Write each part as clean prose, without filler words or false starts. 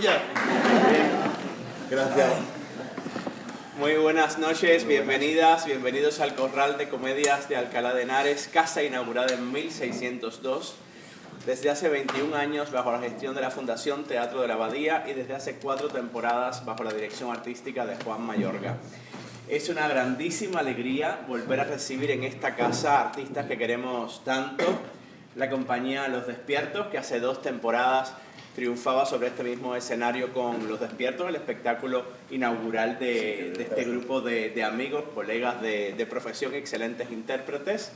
maravilla. Gracias. Muy buenas noches, bienvenidas, bienvenidos al Corral de Comedias de Alcalá de Henares, casa inaugurada en 1602, desde hace 21 años bajo la gestión de la Fundación Teatro de la Abadía y desde hace 4 temporadas bajo la dirección artística de Juan Mayorga. Es una grandísima alegría volver a recibir en esta casa artistas que queremos tanto, la compañía Los Despiertos, que hace 2 temporadas triunfaba sobre este mismo escenario con Los Despiertos, el espectáculo inaugural de este grupo de amigos, colegas de profesión, excelentes intérpretes,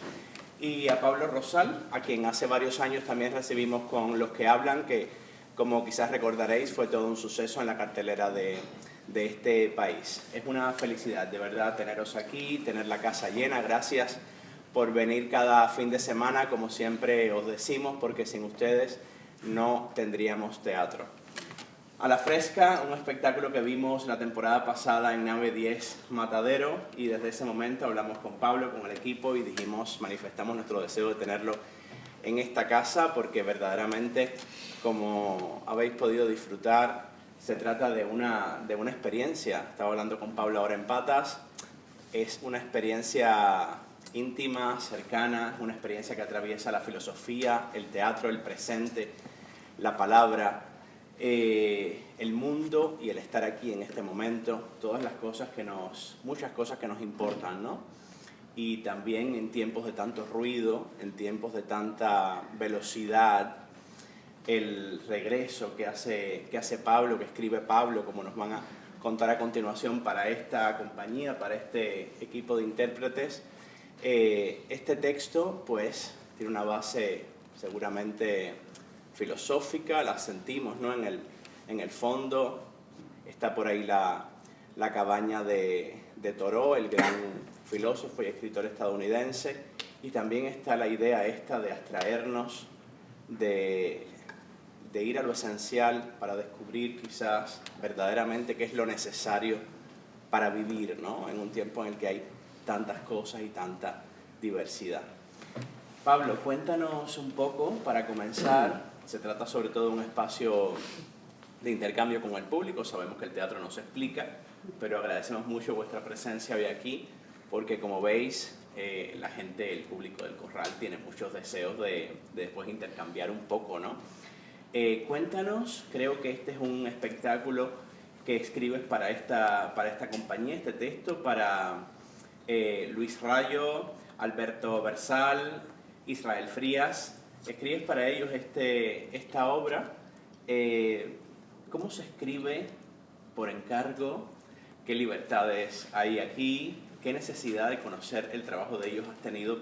y a Pablo Rosal, a quien hace varios años también recibimos con Los que Hablan, que como quizás recordaréis fue todo un suceso en la cartelera de este país. Es una felicidad de verdad teneros aquí, tener la casa llena. Gracias por venir cada fin de semana, como siempre os decimos, porque sin ustedes no tendríamos teatro. A la Fresca, un espectáculo que vimos la temporada pasada en Nave 10 Matadero, y desde ese momento hablamos con Pablo, con el equipo, y manifestamos nuestro deseo de tenerlo en esta casa, porque verdaderamente, como habéis podido disfrutar, se trata de una experiencia. Estaba hablando con Pablo ahora en Patas. Es una experiencia íntima, cercana, una experiencia que atraviesa la filosofía, el teatro, el presente, la palabra, el mundo y el estar aquí en este momento, todas las cosas muchas cosas que nos importan, ¿no? Y también en tiempos de tanto ruido, en tiempos de tanta velocidad, el regreso que hace Pablo, que escribe Pablo, como nos van a contar a continuación, para esta compañía, para este equipo de intérpretes. Este texto pues tiene una base seguramente filosófica, la sentimos, ¿no? En el fondo está por ahí la cabaña de Thoreau, el gran filósofo y escritor estadounidense, y también está la idea esta de abstraernos, de ir a lo esencial para descubrir quizás verdaderamente qué es lo necesario para vivir, ¿no? En un tiempo en el que hay tantas cosas y tanta diversidad. Pablo, cuéntanos un poco para comenzar. Se trata sobre todo de un espacio de intercambio con el público. Sabemos que el teatro no se explica, pero agradecemos mucho vuestra presencia hoy aquí, porque como veis, la gente, el público del Corral, tiene muchos deseos de después intercambiar un poco, ¿no? Cuéntanos, creo que este es un espectáculo que escribes para esta compañía, este texto, para Luis Rayo, Alberto Bersal, Israel Frías. Escribes para ellos esta obra. ¿Cómo se escribe por encargo? ¿Qué libertades hay aquí? ¿Qué necesidad de conocer el trabajo de ellos has tenido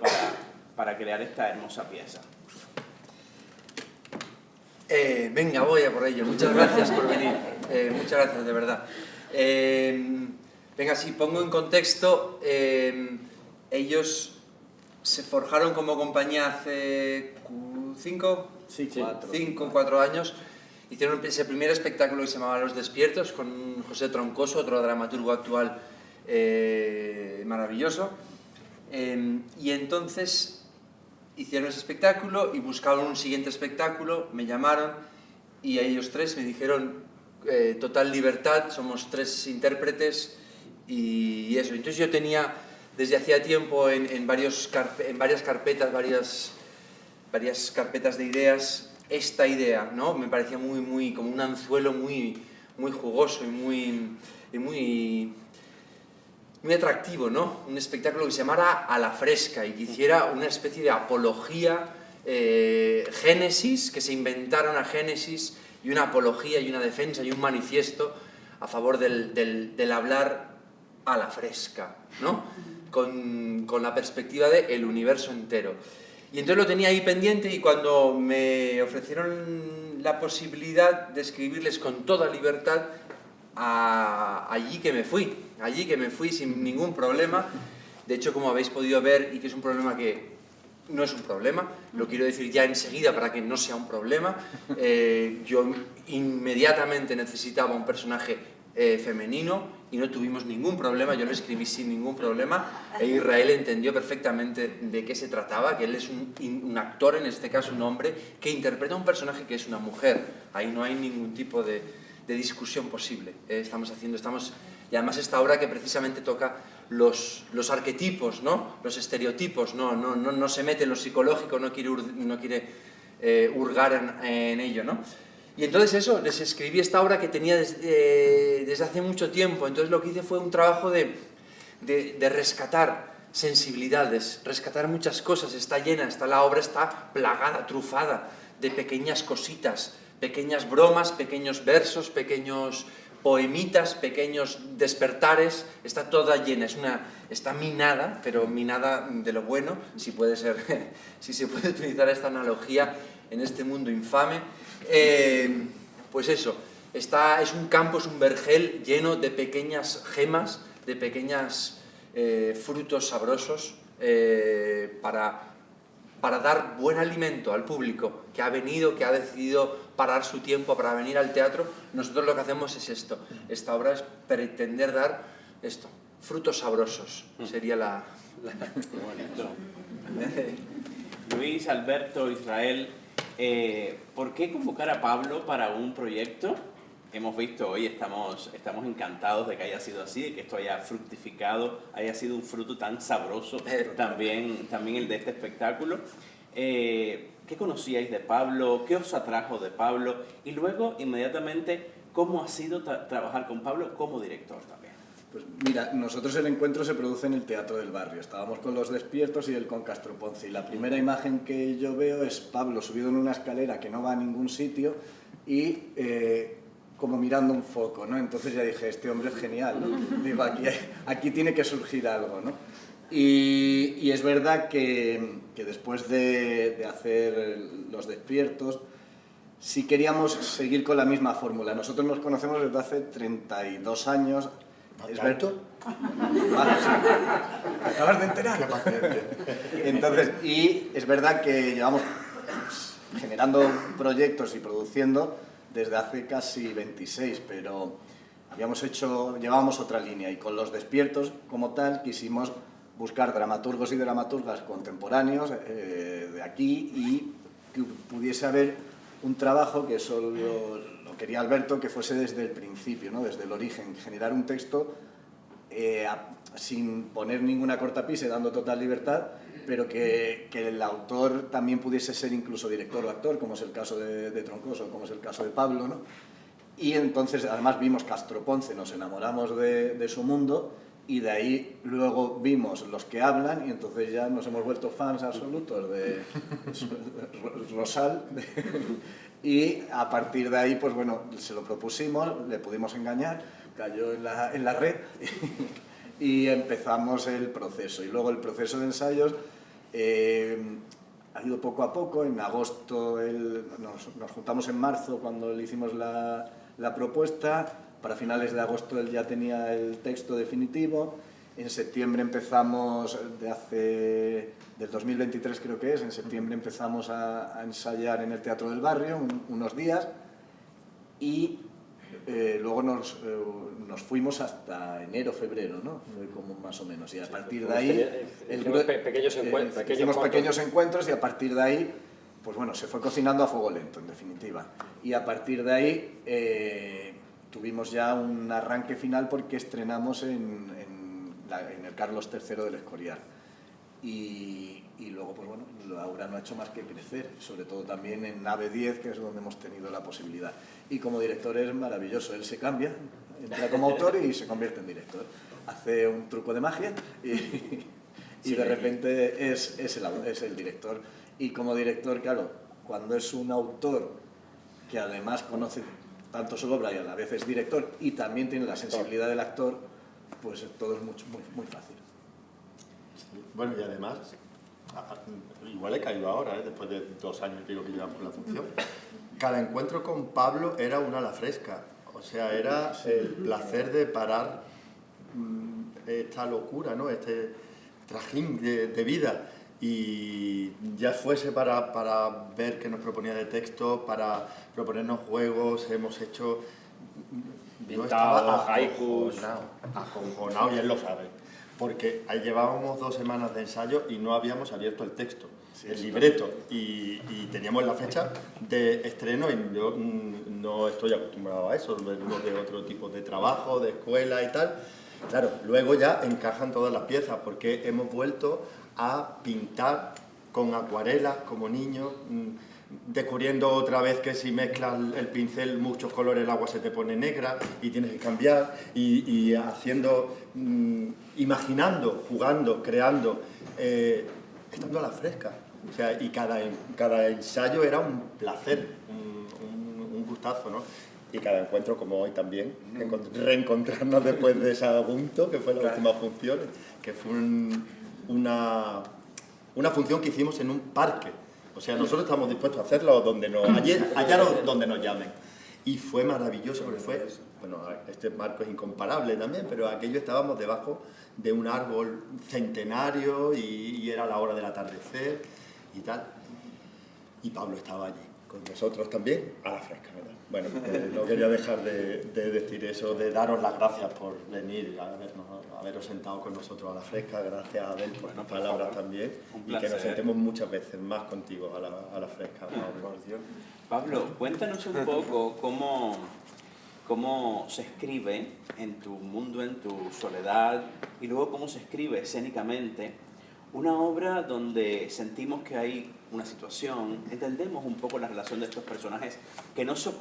para crear esta hermosa pieza? Venga, voy a por ello. Muchas gracias por venir. Muchas gracias, de verdad. Venga, si pongo en contexto, ellos se forjaron como compañía hace 4 años. Hicieron ese primer espectáculo que se llamaba Los Despiertos, con José Troncoso, otro dramaturgo actual maravilloso. Y entonces hicieron ese espectáculo y buscaron un siguiente espectáculo, me llamaron y a ellos 3 me dijeron total libertad, somos 3 intérpretes y eso. Entonces yo tenía desde hacía tiempo en varias carpetas, varias carpetas de ideas, esta idea, ¿no? Me parecía muy como un anzuelo muy jugoso y muy atractivo, ¿no? Un espectáculo que se llamara A la Fresca y que hiciera una especie de apología, Génesis, que se inventaron a Génesis, y una apología y una defensa y un manifiesto a favor del hablar a la fresca, ¿no? Con la perspectiva del universo entero. Y entonces lo tenía ahí pendiente, y cuando me ofrecieron la posibilidad de escribirles con toda libertad, allí que me fui sin ningún problema. De hecho, como habéis podido ver, y que es un problema que no es un problema, lo quiero decir ya enseguida para que no sea un problema, yo inmediatamente necesitaba un personaje femenino y no tuvimos ningún problema, yo lo escribí sin ningún problema, e Israel entendió perfectamente de qué se trataba, que él es un actor, en este caso un hombre, que interpreta un personaje que es una mujer. Ahí no hay ningún tipo de discusión posible. Y además esta obra que precisamente toca los arquetipos, ¿no? Los estereotipos, no se mete en lo psicológico, no quiere hurgar en ello, ¿no? Y entonces eso, les escribí esta obra que tenía desde hace mucho tiempo. Entonces lo que hice fue un trabajo de rescatar sensibilidades, rescatar muchas cosas. La obra está plagada, trufada de pequeñas cositas, pequeñas bromas, pequeños versos, pequeños poemitas, pequeños despertares. Está toda llena, está minada, pero minada de lo bueno, si se puede utilizar esta analogía en este mundo infame. Pues eso, es un campo, es un vergel lleno de pequeñas gemas, de pequeños frutos sabrosos para dar buen alimento al público que ha venido, que ha decidido parar su tiempo para venir al teatro. Nosotros lo que hacemos es esto. Esta obra es pretender dar esto, frutos sabrosos. Sería la... Qué bonito. Luis, Alberto, Israel, ¿por qué convocar a Pablo para un proyecto? Hemos visto hoy, estamos encantados de que haya sido así, de que esto haya fructificado, haya sido un fruto tan sabroso, también el de este espectáculo. ¿Qué conocíais de Pablo? ¿Qué os atrajo de Pablo? Y luego, inmediatamente, ¿cómo ha sido trabajar con Pablo como director también? Pues mira, nosotros el encuentro se produce en el Teatro del Barrio. Estábamos con Los Despiertos y él con Castro Ponce. Y la primera imagen que yo veo es Pablo subido en una escalera que no va a ningún sitio y como mirando un foco, ¿no? Entonces ya dije, este hombre es genial, ¿no? Digo, aquí tiene que surgir algo, ¿no? Y es verdad que después de hacer Los Despiertos, sí queríamos seguir con la misma fórmula. Nosotros nos conocemos desde hace 32 años. ¿Es Berto? Vale, sí. ¿Te acabas de enterar? Entonces, y es verdad que llevamos generando proyectos y produciendo desde hace casi 26, pero llevábamos otra línea y con Los Despiertos, como tal, quisimos buscar dramaturgos y dramaturgas contemporáneos de aquí y que pudiese haber un trabajo que eso lo quería Alberto, que fuese desde el principio, ¿no? Desde el origen, generar un texto sin poner ninguna cortapisa, dando total libertad, pero que el autor también pudiese ser incluso director o actor, como es el caso de Troncoso, como es el caso de Pablo, ¿no? Y entonces, además, vimos Castro Ponce, nos enamoramos de su mundo, y de ahí luego vimos Los que hablan, y entonces ya nos hemos vuelto fans absolutos de Rosal, y a partir de ahí, pues bueno, se lo propusimos, le pudimos engañar, cayó en la red, y empezamos el proceso. Y luego el proceso de ensayos ha ido poco a poco. En agosto nos juntamos en marzo cuando le hicimos la propuesta. Para finales de agosto él ya tenía el texto definitivo. En septiembre empezamos, del 2023 creo que es, en septiembre empezamos a ensayar en el Teatro del Barrio unos días y luego nos fuimos hasta enero, febrero, ¿no? Fue como más o menos. Y a partir de ahí... Hicimos pequeños encuentros y a partir de ahí, pues bueno, se fue cocinando a fuego lento, en definitiva. Y a partir de ahí tuvimos ya un arranque final porque estrenamos en el Carlos III del Escorial. Y luego, pues bueno, Laura no ha hecho más que crecer, sobre todo también en Nave 10, que es donde hemos tenido la posibilidad. Y como director es maravilloso, él se cambia, entra como autor y se convierte en director. Hace un truco de magia y de repente es el director. Y como director, claro, cuando es un autor que además conoce tanto su obra y a la vez es director y también tiene la sensibilidad del actor, pues todo es muy fácil. Bueno, y además, igual he caído ahora, después de 2 años que llevamos la función, cada encuentro con Pablo era una a la fresca, o sea, era el placer de parar esta locura, ¿no? Este trajín de vida, y ya fuese para ver qué nos proponía de texto, para proponernos juegos, hemos hecho... Pintados, haikus... Acojonado, y él lo sabe. porque ahí llevábamos 2 semanas de ensayo y no habíamos abierto el texto, el libreto, y teníamos la fecha de estreno y yo no estoy acostumbrado a eso, vengo de otro tipo de trabajo, de escuela y tal. Claro, luego ya encajan todas las piezas porque hemos vuelto a pintar con acuarelas como niños, descubriendo otra vez que si mezclas el pincel muchos colores el agua se te pone negra y tienes que cambiar y haciendo, imaginando, jugando, creando, estando a la fresca. O sea, y cada ensayo era un placer, un gustazo, ¿no? Y cada encuentro, como hoy también, reencontrarnos después de Sagunto, que fue la última función, que fue una función que hicimos en un parque. O sea, nosotros estamos dispuestos a hacerlo allá donde nos llamen. Y fue maravilloso, porque fue, bueno, este marco es incomparable también, pero aquello estábamos debajo de un árbol centenario y era la hora del atardecer y tal. Y Pablo estaba allí con nosotros también, a la fresca, ¿verdad? Bueno, no quería dejar de decir eso, de daros las gracias por venir, haberos sentado con nosotros a la fresca, gracias a Abel por tus palabras también, y que nos sentemos muchas veces más contigo a la fresca. Pablo, cuéntanos un poco cómo se escribe en tu mundo, en tu soledad, y luego cómo se escribe escénicamente una obra donde sentimos que hay una situación, entendemos un poco la relación de estos personajes que no se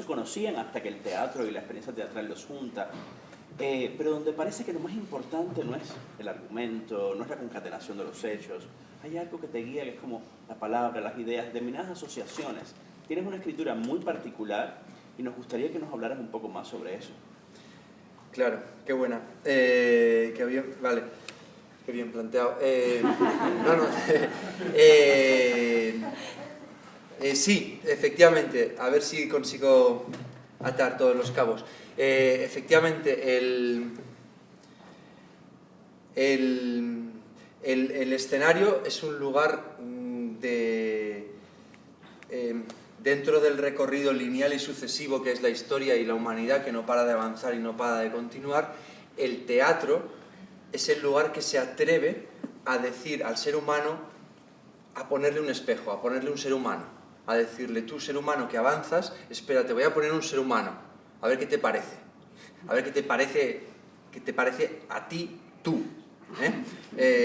conocían hasta que el teatro y la experiencia teatral los junta, pero donde parece que lo más importante no es el argumento, no es la concatenación de los hechos, hay algo que te guía, que es como la palabra, las ideas, determinadas asociaciones. Tienes una escritura muy particular y nos gustaría que nos hablaras un poco más sobre eso. Claro, qué buena. Qué bien, vale. Qué bien planteado. Sí, efectivamente, a ver si consigo atar todos los cabos. Efectivamente, el escenario es un lugar dentro del recorrido lineal y sucesivo que es la historia y la humanidad, que no para de avanzar y no para de continuar. El teatro es el lugar que se atreve a decir al ser humano, a ponerle un espejo, a ponerle un ser humano, a decirle, tú ser humano que avanzas, espera, te voy a poner un ser humano, a ver qué te parece, a ver qué te parece a ti, tú,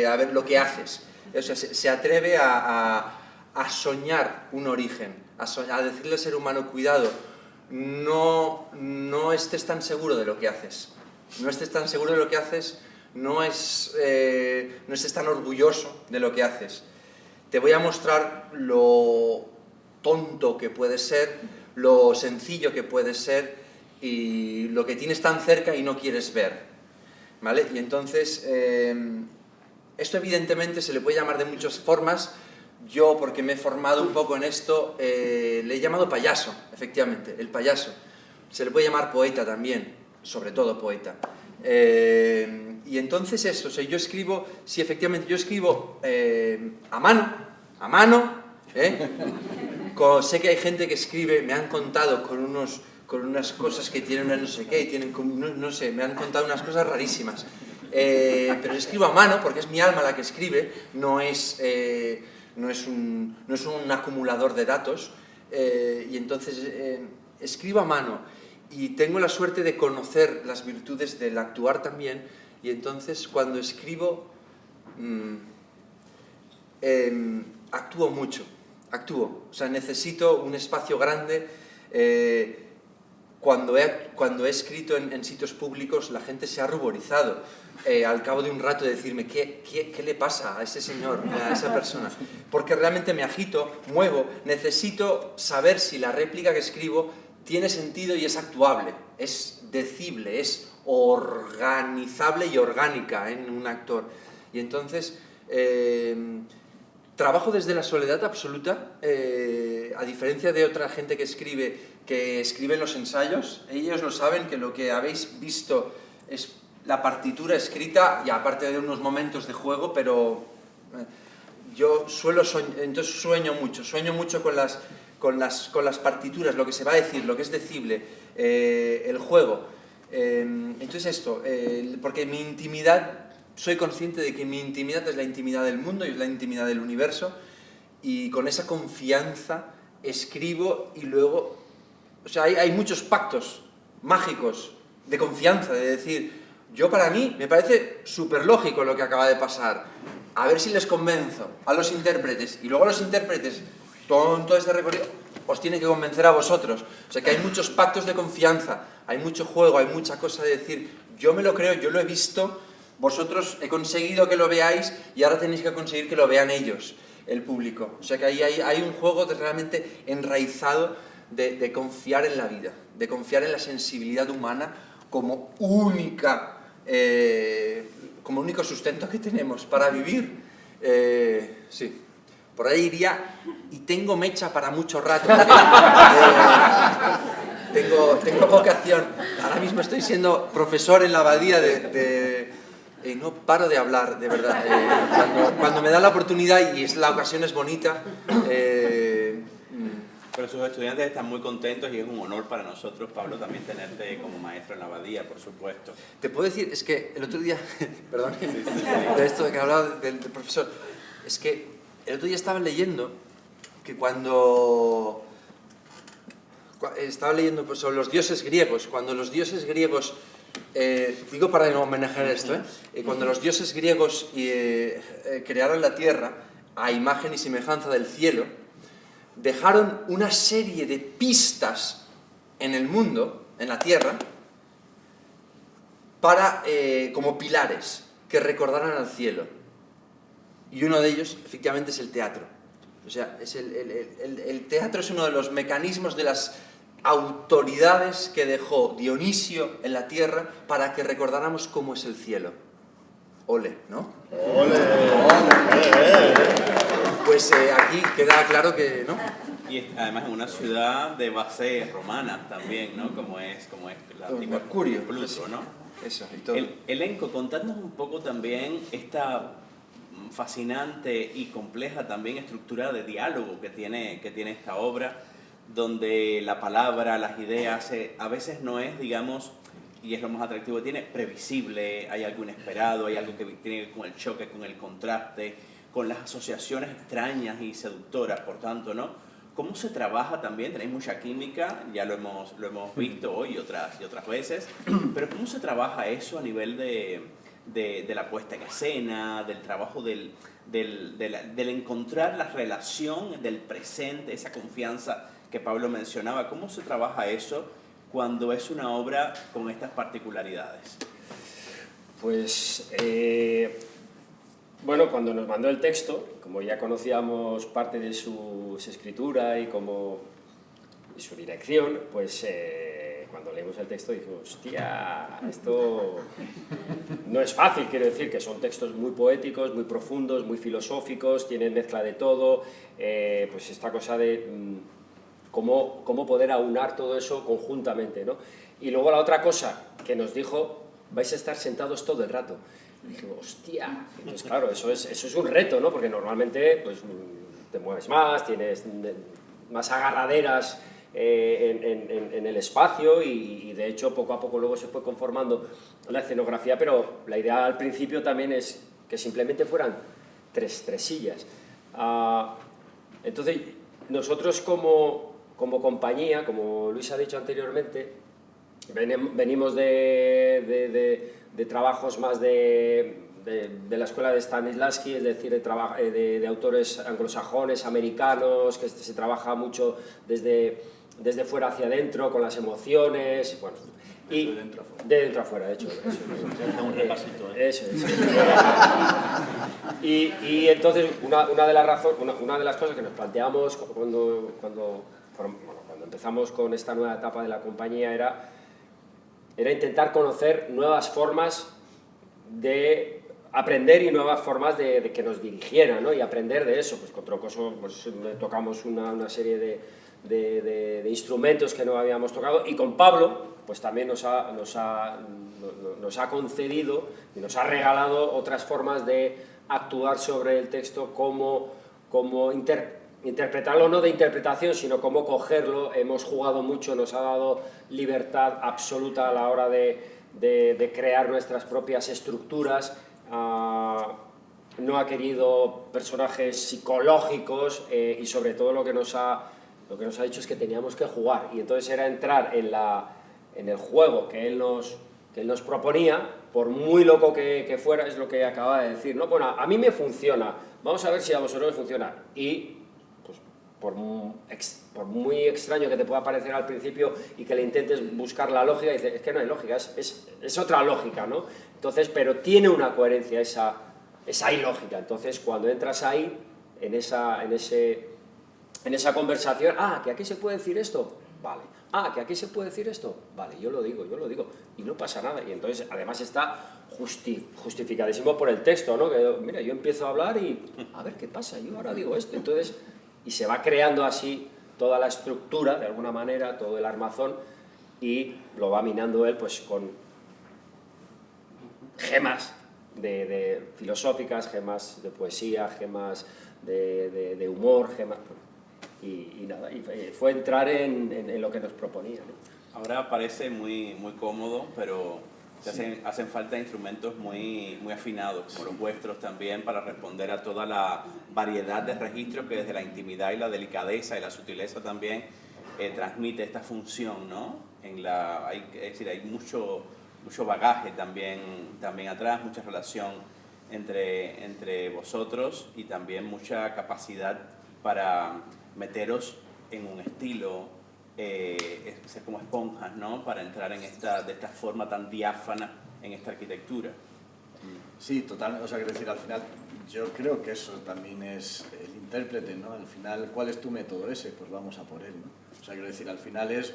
a ver lo que haces. O sea, se atreve a soñar un origen, a decirle al ser humano, cuidado, no estés tan seguro de lo que haces, no estés tan seguro de lo que haces, no estés tan orgulloso de lo que haces. Te voy a mostrar lo tonto que puede ser, lo sencillo que puede ser y lo que tienes tan cerca y no quieres ver, ¿vale? Y entonces, esto evidentemente se le puede llamar de muchas formas. Yo, porque me he formado un poco en esto, le he llamado payaso, efectivamente, el payaso. Se le puede llamar poeta también, sobre todo poeta. Y entonces eso, o sea, yo escribo, sí, efectivamente, yo escribo a mano, sé que hay gente que escribe, me han contado con unas cosas que tienen una no sé qué, y tienen como, no sé, me han contado unas cosas rarísimas. Pero escribo a mano porque es mi alma la que escribe, no es un acumulador de datos, y entonces escribo a mano. Y tengo la suerte de conocer las virtudes del actuar también, y entonces cuando escribo actúo mucho, o sea, necesito un espacio grande. Cuando he escrito en sitios públicos, la gente se ha ruborizado al cabo de un rato de decirme ¿qué le pasa a ese señor, a esa persona? Porque realmente me agito, muevo, necesito saber si la réplica que escribo tiene sentido y es actuable, es decible, es organizable y orgánica en un actor. Y entonces trabajo desde la soledad absoluta, a diferencia de otra gente que escribe en los ensayos. Ellos lo saben, que lo que habéis visto es la partitura escrita, y aparte de unos momentos de juego, pero yo entonces sueño mucho con las partituras, lo que se va a decir, lo que es decible, el juego. Entonces esto, porque mi intimidad soy consciente de que mi intimidad es la intimidad del mundo y es la intimidad del universo, y con esa confianza escribo y luego... O sea, hay muchos pactos mágicos de confianza, de decir, yo para mí me parece súper lógico lo que acaba de pasar, a ver si les convenzo a los intérpretes, y luego los intérpretes, todo este recorrido, os tiene que convencer a vosotros. O sea que hay muchos pactos de confianza, hay mucho juego, hay mucha cosa de decir, yo me lo creo, yo lo he visto, vosotros he conseguido que lo veáis y ahora tenéis que conseguir que lo vean ellos, el público. O sea que ahí hay un juego realmente enraizado de confiar en la vida, de confiar en la sensibilidad humana como único sustento que tenemos para vivir. Sí, por ahí iría, y tengo mecha para mucho rato. Tengo vocación. Ahora mismo estoy siendo profesor en la abadía y no paro de hablar, de verdad. Cuando me da la oportunidad y la ocasión es bonita... Pero sus estudiantes están muy contentos y es un honor para nosotros, Pablo, también tenerte como maestro en la abadía, por supuesto. Te puedo decir, es que el otro día, perdón, de esto de que hablaba del profesor, es que el otro día estaba leyendo que estaba leyendo pues, sobre los dioses griegos, cuando los dioses griegos, digo para homenajear esto, cuando los dioses griegos crearon la tierra a imagen y semejanza del cielo, dejaron una serie de pistas en el mundo, en la tierra, como pilares que recordaran al cielo. Y uno de ellos, efectivamente, es el teatro. O sea, el teatro es uno de los mecanismos de las autoridades que dejó Dionisio en la tierra para que recordáramos cómo es el cielo. Ole, ¿no? ¡Ole! Pues aquí queda claro que, ¿no? Y además en una ciudad de base romana también, ¿no? Como es la antigua Mercurio, Pluto, ¿no? Eso, y todo. Elenco, contadnos un poco también esta fascinante y compleja también estructura de diálogo que tiene esta obra, donde la palabra, las ideas, a veces no es, digamos, y es lo más atractivo que tiene, previsible, hay algo inesperado, hay algo que tiene que ver con el choque, con el contraste, con las asociaciones extrañas y seductoras, por tanto, ¿no? ¿Cómo se trabaja también? Tenéis mucha química, ya lo hemos visto hoy y otras veces, pero ¿cómo se trabaja eso a nivel de la puesta en escena, del trabajo del encontrar la relación del presente, esa confianza que Pablo mencionaba? ¿Cómo se trabaja eso cuando es una obra con estas particularidades? Pues, bueno, cuando nos mandó el texto, como ya conocíamos parte de su escritura y su dirección, pues cuando leímos el texto dijimos, hostia, esto no es fácil, quiero decir que son textos muy poéticos, muy profundos, muy filosóficos, tienen mezcla de todo, pues esta cosa de cómo poder aunar todo eso conjuntamente, ¿no? Y luego la otra cosa que nos dijo, vais a estar sentados todo el rato. Y dije, hostia, entonces claro, eso es un reto, ¿no? Porque normalmente pues, te mueves más, tienes más agarraderas en el espacio y de hecho poco a poco luego se fue conformando la escenografía, pero la idea al principio también es que simplemente fueran tres sillas. Entonces nosotros como compañía, como Luis ha dicho anteriormente, venimos de trabajos más de la escuela de Stanislavski, es decir, de autores anglosajones, americanos, que se trabaja mucho desde fuera hacia adentro, con las emociones, bueno, y de dentro a fuera. De dentro a fuera, de hecho. Un repasito, Eso es. Y entonces, una de las cosas que nos planteamos cuando empezamos con esta nueva etapa de la compañía era intentar conocer nuevas formas de aprender y nuevas formas de que nos dirigieran, ¿no? Y aprender de eso. Pues con Troncoso pues, tocamos una serie de instrumentos que no habíamos tocado, y con Pablo pues también nos ha concedido y nos ha regalado otras formas de actuar sobre el texto, como interpretarlo, no de interpretación, sino cómo cogerlo. Hemos jugado mucho, nos ha dado libertad absoluta a la hora de crear nuestras propias estructuras. no ha querido personajes psicológicos y sobre todo lo que nos ha dicho es que teníamos que jugar, y entonces era entrar en el juego que él nos proponía, por muy loco que fuera, es lo que acaba de decir, ¿no? Bueno, a mí me funciona, vamos a ver si a vosotros les funciona, y pues, por muy extraño que te pueda parecer al principio y que le intentes buscar la lógica, dices, es que no hay lógica, es otra lógica, ¿no? Entonces, pero tiene una coherencia esa ilógica. Entonces, cuando entras ahí, en esa conversación, que aquí se puede decir esto, vale, que aquí se puede decir esto, vale, yo lo digo, y no pasa nada. Y entonces, además está justificadísimo por el texto, ¿no? Que, mira, yo empiezo a hablar y, a ver qué pasa, yo ahora digo esto, entonces, y se va creando así toda la estructura, de alguna manera, todo el armazón, y lo va minando él, pues, con gemas de filosóficas, gemas de poesía, gemas de humor, gemas... Y nada, y fue entrar en lo que nos proponía, ¿no? Ahora parece muy cómodo, pero hacen falta instrumentos muy afinados, como los vuestros también, para responder a toda la variedad de registros que desde la intimidad y la delicadeza y la sutileza también transmite esta función, ¿no? Es decir, hay mucho bagaje también atrás, mucha relación entre vosotros y también mucha capacidad para meteros en un estilo, ser como esponjas, ¿no? Para entrar de esta forma tan diáfana en esta arquitectura. Sí, totalmente. O sea, quiero decir, al final, yo creo que eso también es el intérprete, ¿no? Al final, ¿cuál es tu método ese? Pues vamos a por él, ¿no? O sea, quiero decir, al final es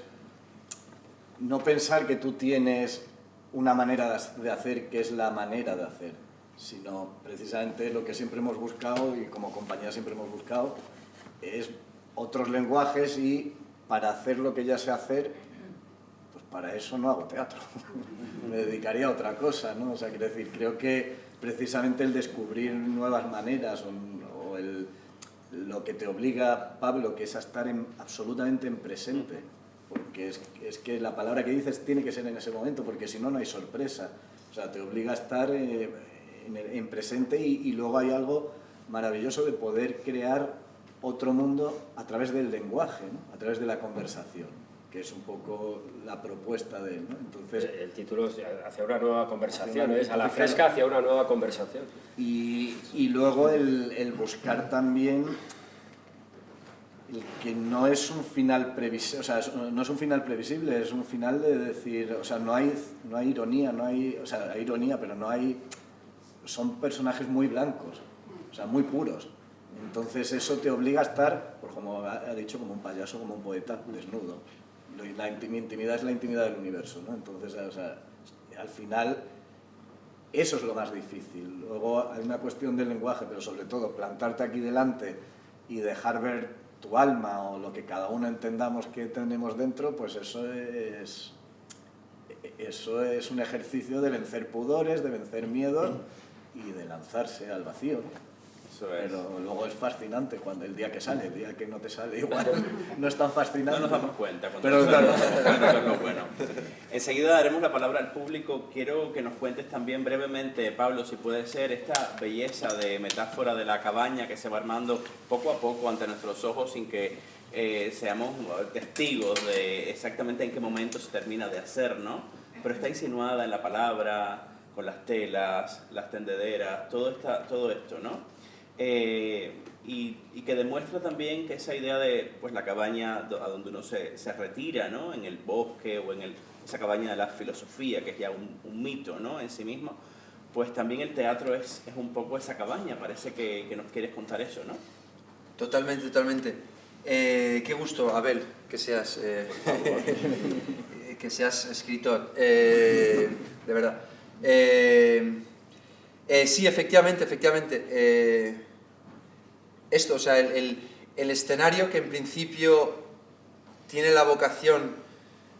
no pensar que tú tienes una manera de hacer que es la manera de hacer, sino precisamente lo que siempre hemos buscado y como compañía siempre hemos buscado es otros lenguajes, y para hacer lo que ya sé hacer, pues para eso no hago teatro, me dedicaría a otra cosa, ¿no? O sea, quiero decir, creo que precisamente el descubrir nuevas maneras o lo que te obliga, Pablo, que es a estar absolutamente en presente, porque es que la palabra que dices tiene que ser en ese momento, porque si no, no hay sorpresa. O sea, te obliga a estar en presente y luego hay algo maravilloso de poder crear otro mundo a través del lenguaje, ¿no? A través de la conversación, que es un poco la propuesta de él, ¿no? Entonces, el título es hacia una nueva conversación, es a la fresca hacia una nueva conversación. Y luego el buscar también el que no es un final previsible, o sea, no es un final previsible, es un final de decir, o sea, no hay ironía, o sea, hay ironía, pero no hay, son personajes muy blancos, o sea, muy puros. Entonces eso te obliga a estar, pues como ha dicho, como un payaso, como un poeta, desnudo. La intimidad es la intimidad del universo, ¿no? Entonces, o sea, al final, eso es lo más difícil. Luego hay una cuestión del lenguaje, pero sobre todo plantarte aquí delante y dejar ver tu alma o lo que cada uno entendamos que tenemos dentro, pues eso es un ejercicio de vencer pudores, de vencer miedos y de lanzarse al vacío, ¿no? Pero luego es fascinante cuando el día que sale, el día que no te sale igual no es tan fascinante. No nos damos cuenta, pero claro, eso es lo bueno. Enseguida daremos la palabra al público. Quiero que nos cuentes también brevemente, Pablo, si puede ser, esta belleza de metáfora de la cabaña que se va armando poco a poco ante nuestros ojos sin que seamos testigos de exactamente en qué momento se termina de hacer, ¿no? Pero está insinuada en la palabra, con las telas, las tendederas, todo esto, ¿no? Y que demuestra también que esa idea de pues, la cabaña a donde uno se retira, ¿no? En el bosque o en esa cabaña de la filosofía, que es ya un mito, ¿no? En sí mismo, pues también el teatro es un poco esa cabaña. Parece que nos quieres contar eso, ¿no? Totalmente. Qué gusto, Abel, que seas escritor, de verdad. Sí, efectivamente. Esto, o sea, el escenario que en principio tiene la vocación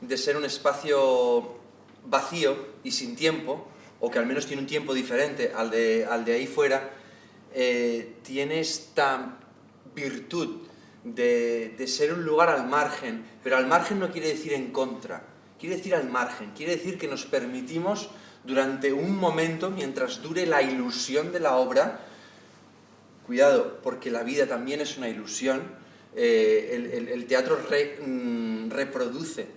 de ser un espacio vacío y sin tiempo, o que al menos tiene un tiempo diferente al de ahí fuera, tiene esta virtud de ser un lugar al margen, pero al margen no quiere decir en contra, quiere decir al margen, quiere decir que nos permitimos durante un momento, mientras dure la ilusión de la obra, cuidado, porque la vida también es una ilusión, el teatro reproduce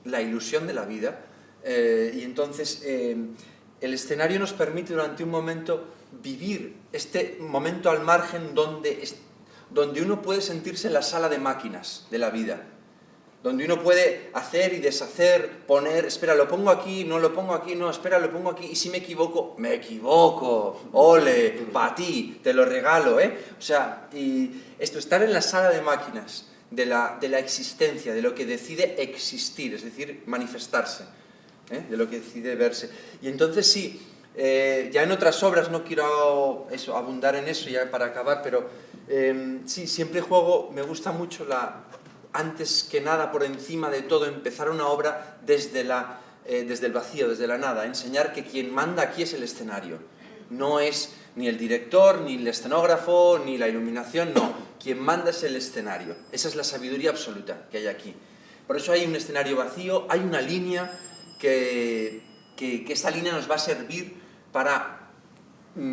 la ilusión de la vida, y entonces el escenario nos permite durante un momento vivir este momento al margen donde uno puede sentirse en la sala de máquinas de la vida, donde uno puede hacer y deshacer, poner, espera, lo pongo aquí, no lo pongo aquí, no, espera, lo pongo aquí, y si me equivoco, ole, para ti, te lo regalo, O sea, y esto, estar en la sala de máquinas de la existencia, de lo que decide existir, es decir, manifestarse, de lo que decide verse. Y entonces sí, ya en otras obras, no quiero abundar en eso ya para acabar, pero sí, siempre me gusta mucho antes que nada, por encima de todo, empezar una obra desde el vacío, desde la nada, enseñar que quien manda aquí es el escenario, no es ni el director, ni el escenógrafo, ni la iluminación, no, quien manda es el escenario. Esa es la sabiduría absoluta que hay aquí. Por eso hay un escenario vacío, hay una línea que esta línea nos va a servir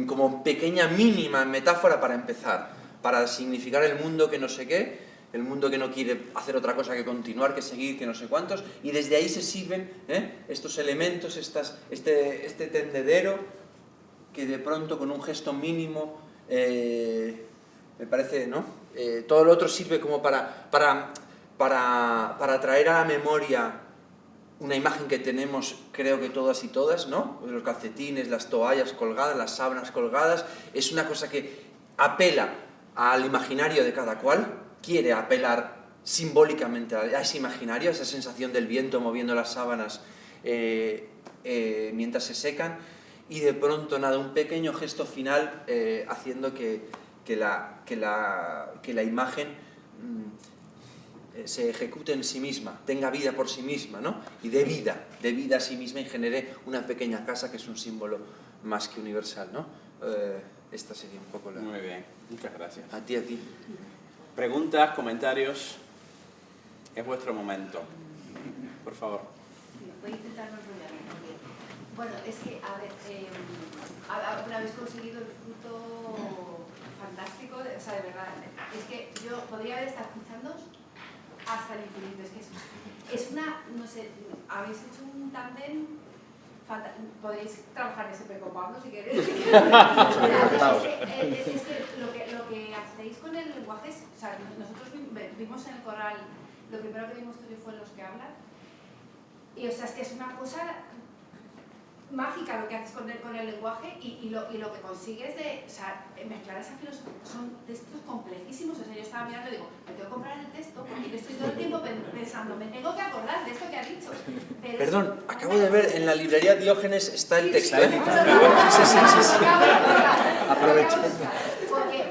como pequeña mínima metáfora para empezar, para significar el mundo que no sé qué, el mundo que no quiere hacer otra cosa que continuar, que seguir, que no sé cuántos, y desde ahí se sirven estos elementos, este tendedero, que de pronto con un gesto mínimo, me parece, ¿no? Todo lo otro sirve como para traer a la memoria una imagen que tenemos, creo que todas y todas, ¿no? Los calcetines, las toallas colgadas, las sábanas colgadas, es una cosa que apela al imaginario de cada cual, quiere apelar simbólicamente a ese imaginario, a esa sensación del viento moviendo las sábanas mientras se secan, y de pronto nada, un pequeño gesto final haciendo que la imagen se ejecute en sí misma, tenga vida por sí misma, ¿no? Y dé vida a sí misma y genere una pequeña casa que es un símbolo más que universal, ¿no? Esta sería un poco la... Muy bien, muchas gracias. A ti. Preguntas, comentarios, es vuestro momento. Por favor. Voy a intentar no enrollarme porque, bueno, es que, a ver, habéis conseguido el fruto fantástico, o sea, de verdad, es que yo podría haber estado escuchando hasta el infinito, es que es una, no sé, habéis hecho un tándem. Podéis trabajar ese con Pablo si queréis. Es que lo que hacéis con el lenguaje es, o sea, nosotros vimos en el corral, lo primero que vimos tú y yo fue Los que hablan, y o sea, es que es una cosa mágica lo que haces con el lenguaje y lo que consigues de, o sea, mezclar esa filosofía. Son textos complejísimos, o sea, yo estaba mirando y digo, me tengo que comprar el texto porque yo estoy todo el tiempo pensando, me tengo que acordar de esto que ha dicho. Pero perdón, acabo de ver, en la librería Diógenes está el texto, Sí. Aprovecho. Porque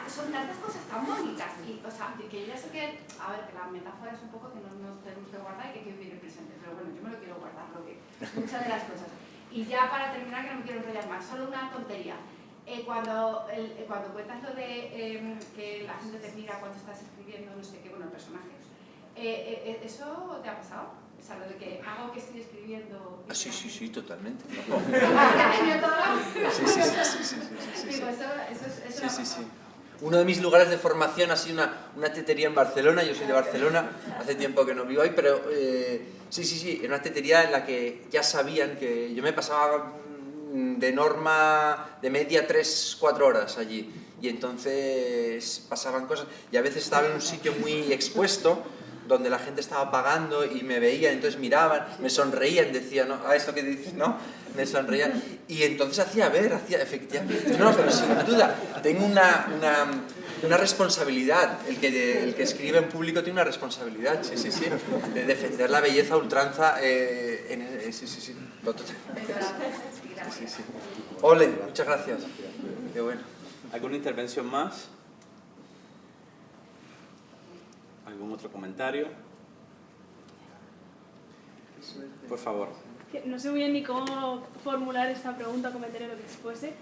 son tantas cosas tan bonitas, y, o sea, que yo ya sé que, a ver, que la metáfora es un poco que no nos tenemos que guardar y que hay que vivir el presente, pero bueno, yo me lo quiero guardar, muchas de las cosas. Y ya para terminar, que no me quiero enrollar más, solo una tontería. Cuando cuentas lo de que la gente te mira cuando estás escribiendo, no sé qué, bueno, personajes, ¿eso te ha pasado? O sea, lo de que hago que estoy escribiendo... Sí, totalmente. Sí. Uno de mis lugares de formación ha sido una tetería en Barcelona. Yo soy de Barcelona, hace tiempo que no vivo ahí, pero sí, era una tetería en la que ya sabían que yo me pasaba de media 3-4 horas allí, y entonces pasaban cosas, y a veces estaba en un sitio muy expuesto, donde la gente estaba pagando y me veían, entonces miraban, me sonreían, decían, ¿no? Esto que dices, ¿no? Me sonreían, y entonces hacía efectivamente, no, pero sin duda, tengo una responsabilidad, el que escribe en público tiene una responsabilidad, sí, de defender la belleza a ultranza, sí, Ole, muchas gracias, qué bueno. ¿Alguna intervención más? ¿Algún otro comentario? Por favor. No sé muy bien ni cómo formular esta pregunta o comentario, lo que fuese,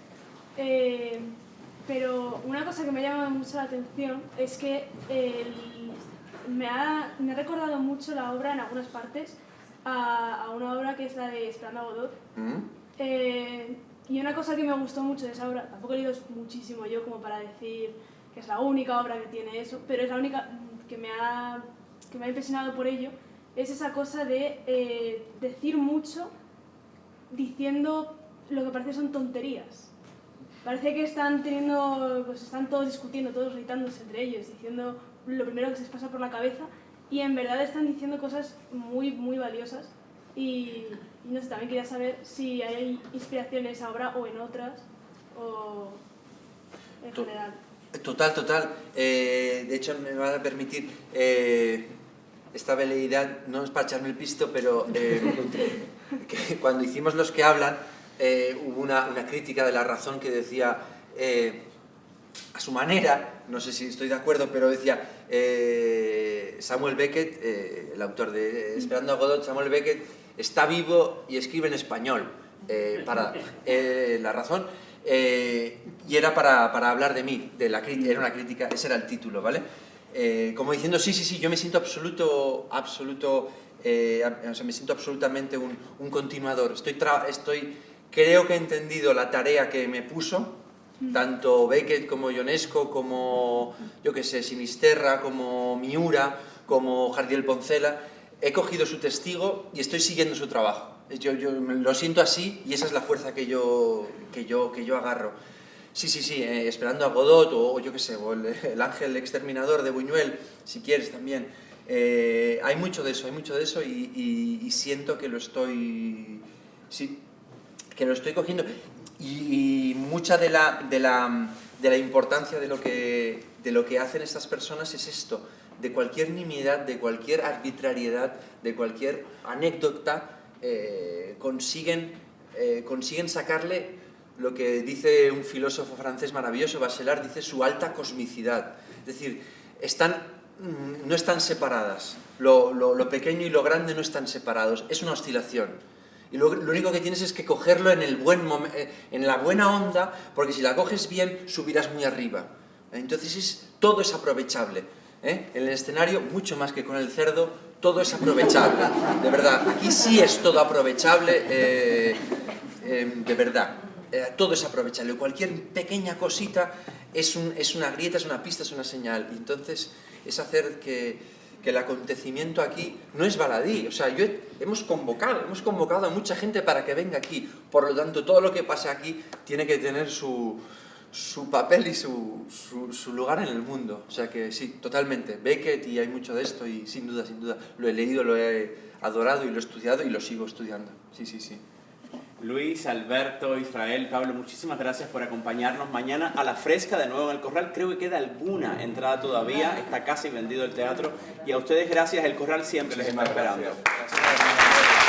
pero una cosa que me llama mucho la atención es que me ha recordado mucho la obra en algunas partes a una obra que es la de Esperando a Godot. Y una cosa que me gustó mucho de esa obra, tampoco he leído muchísimo yo como para decir que es la única obra que tiene eso, pero es la única que me ha impresionado por ello, es esa cosa de decir mucho diciendo lo que parece son tonterías. Parece que están todos discutiendo, todos gritándose entre ellos, diciendo lo primero que se les pasa por la cabeza, y en verdad están diciendo cosas muy, muy valiosas. Y no sé, también quería saber si hay inspiración en esa obra o en otras, o en general. Total. De hecho, me van a permitir esta veleidad, no es para echarme el pisto, pero que cuando hicimos Los que hablan, hubo una crítica de La Razón que decía, a su manera, no sé si estoy de acuerdo, pero decía, Samuel Beckett, el autor de Esperando a Godot, Samuel Beckett, está vivo y escribe en español, para La Razón, y era para hablar de mí, era una crítica, ese era el título, ¿vale? Como diciendo, sí, yo me siento me siento absolutamente un continuador, creo que he entendido la tarea que me puso, tanto Beckett como Ionesco, como, yo qué sé, Sinisterra, como Miura, como Jardiel Poncela. He cogido su testigo y estoy siguiendo su trabajo. Yo lo siento así y esa es la fuerza que yo agarro. Sí, Esperando a Godot o yo qué sé, o el Ángel Exterminador de Buñuel, si quieres también. Hay mucho de eso y siento que lo estoy cogiendo. Y mucha de la importancia de lo que hacen estas personas es esto, de cualquier nimiedad, de cualquier arbitrariedad, de cualquier anécdota, consiguen sacarle lo que dice un filósofo francés maravilloso, Bachelard, dice su alta cosmicidad. Es decir, no están separadas, lo pequeño y lo grande no están separados, es una oscilación. Y lo único que tienes es que cogerlo en la buena onda, porque si la coges bien, subirás muy arriba. Entonces todo es aprovechable. En el escenario, mucho más que con el cerdo, todo es aprovechable. De verdad, aquí sí es todo aprovechable, de verdad. Todo es aprovechable. Cualquier pequeña cosita es una grieta, es una pista, es una señal. Y entonces es hacer que el acontecimiento aquí no es baladí. O sea, hemos convocado a mucha gente para que venga aquí. Por lo tanto, todo lo que pasa aquí tiene que tener su papel y su lugar en el mundo. O sea que sí, totalmente. Beckett, y hay mucho de esto, y sin duda, lo he leído, lo he adorado y lo he estudiado y lo sigo estudiando. Sí. Luis, Alberto, Israel, Pablo, muchísimas gracias por acompañarnos mañana a la fresca de nuevo en el Corral. Creo que queda alguna entrada todavía, está casi vendido el teatro. Y a ustedes gracias, el Corral siempre les está esperando. Gracias.